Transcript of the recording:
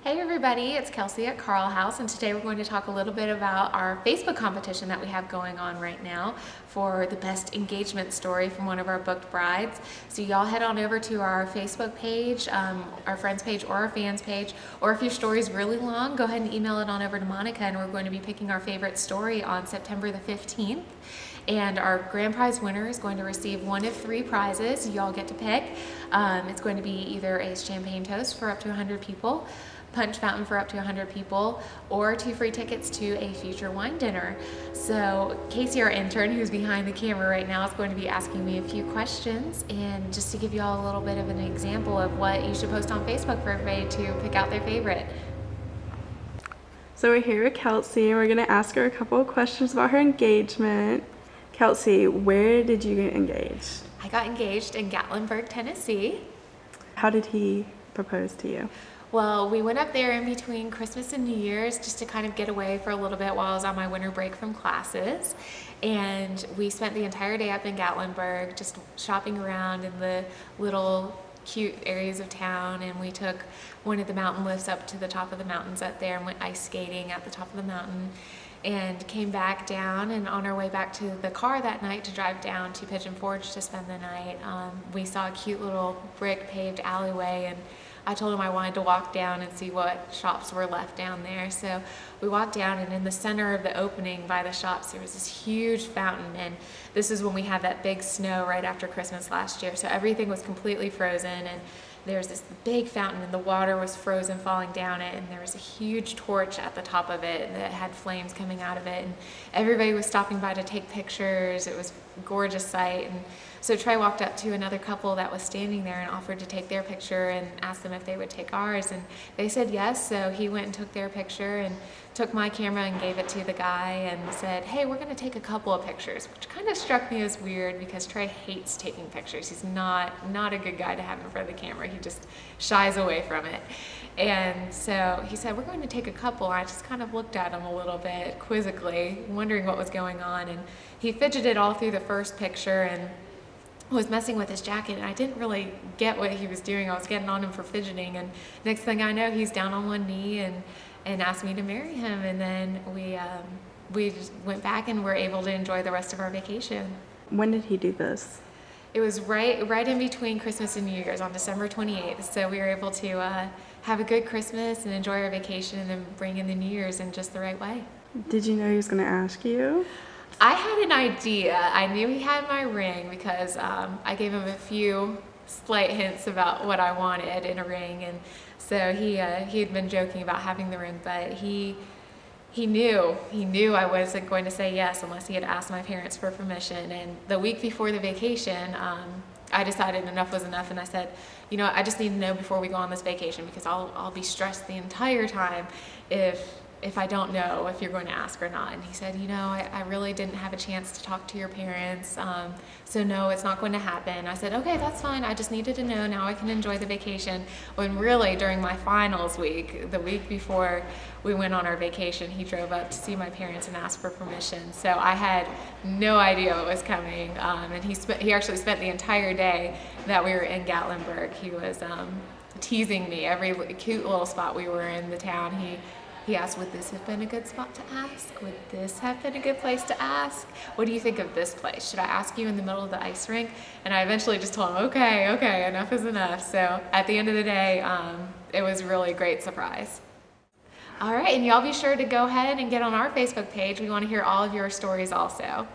Hey everybody, it's Kelsey at Carl House, and today we're going to talk a little bit about our Facebook competition that we have going on right now for the best engagement story from one of our booked brides. So y'all head on over to our Facebook page, our friends page or our fans page, or if your story is really long, go ahead and email it on over to Monica, and we're going to be picking our favorite story on September the 15th. And our grand prize winner is going to receive one of 3 prizes y'all get to pick. It's going to be either a champagne toast for up to 100 people, punch fountain for up to 100 people, or 2 free tickets to a future wine dinner. So Casey, our intern, who's behind the camera right now, is going to be asking me a few questions, and just to give you all a little bit of an example of what you should post on Facebook for everybody to pick out their favorite. So we're here with Kelsey, and we're going to ask her a couple of questions about her engagement. Kelsey, where did you get engaged? I got engaged in Gatlinburg, Tennessee. How did he propose to you? Well, we went up there in between Christmas and New Year's just to kind of get away for a little bit while I was on my winter break from classes. And we spent the entire day up in Gatlinburg just shopping around in the little cute areas of town, and we took one of the mountain lifts up to the top of the mountains up there and went ice skating at the top of the mountain, and came back down. And on our way back to the car that night to drive down to Pigeon Forge to spend the night, we saw a cute little brick paved alleyway, and I told him I wanted to walk down and see what shops were left down there. So we walked down, and in the center of the opening by the shops there was this huge fountain, and this is when we had that big snow right after Christmas last year, so everything was completely frozen, and there was this big fountain and the water was frozen falling down it, and there was a huge torch at the top of it that had flames coming out of it, and everybody was stopping by to take pictures. It was a gorgeous sight. And so Trey walked up to another couple that was standing there and offered to take their picture and asked them if they would take ours, and they said yes. So he went and took their picture and took my camera and gave it to the guy and said, hey, we're going to take a couple of pictures, which kind of struck me as weird because Trey hates taking pictures. He's not a good guy to have in front of the camera. He just shies away from it. And so he said, we're going to take a couple. I just kind of looked at him a little bit quizzically, wondering what was going on, and he fidgeted all through the first picture and was messing with his jacket, and I didn't really get what he was doing. I was getting on him for fidgeting, and next thing I know, he's down on one knee and asked me to marry him, and then we just went back and were able to enjoy the rest of our vacation. When did he do this? It was right in between Christmas and New Year's on December 28th, so we were able to have a good Christmas and enjoy our vacation and then bring in the New Year's in just the right way. Did you know he was going to ask you? I had an idea. I knew he had my ring because I gave him a few slight hints about what I wanted in a ring, and so he had been joking about having the ring, but he knew I wasn't going to say yes unless he had asked my parents for permission. And the week before the vacation, I decided enough was enough, and I said, you know, I just need to know before we go on this vacation because I'll be stressed the entire time if I don't know if you're going to ask or not. And he said, you know, I really didn't have a chance to talk to your parents, so no, it's not going to happen. I said, okay, that's fine. I just needed to know. Now I can enjoy the vacation. When really during my finals week, the week before we went on our vacation, he drove up to see my parents and asked for permission. So I had no idea what was coming, and he actually spent the entire day that we were in Gatlinburg. He was teasing me every cute little spot we were in the town. He asked, would this have been a good spot to ask? Would this have been a good place to ask? What do you think of this place? Should I ask you in the middle of the ice rink? And I eventually just told him, okay, enough is enough. So at the end of the day, it was really a great surprise. All right, and y'all be sure to go ahead and get on our Facebook page. We want to hear all of your stories also.